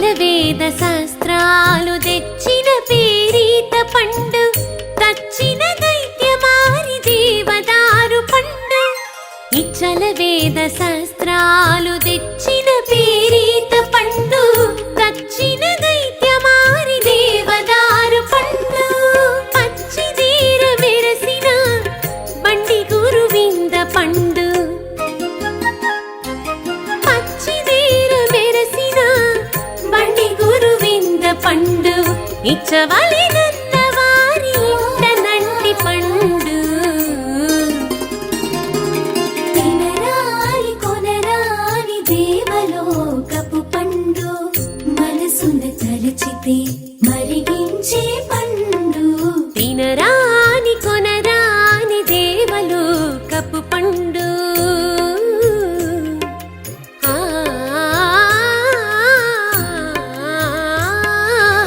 ఇచ్చల వేద శాస్త్రాలు తెచ్చిన పేరీత పండు తచ్చిన దైత్యమారి దేవదారు పండు ఇచ్చల వేద శాస్త్రాలు తెచ్చిన పేరీత పండు తచ్చిన దైత్యమారి దేవదారు పండు పచ్చిదీర మెరసిన బండి గురువింద పండు పచ్చిదీర మెరసిన బండి గురువింద పండు ఇచ్చవలి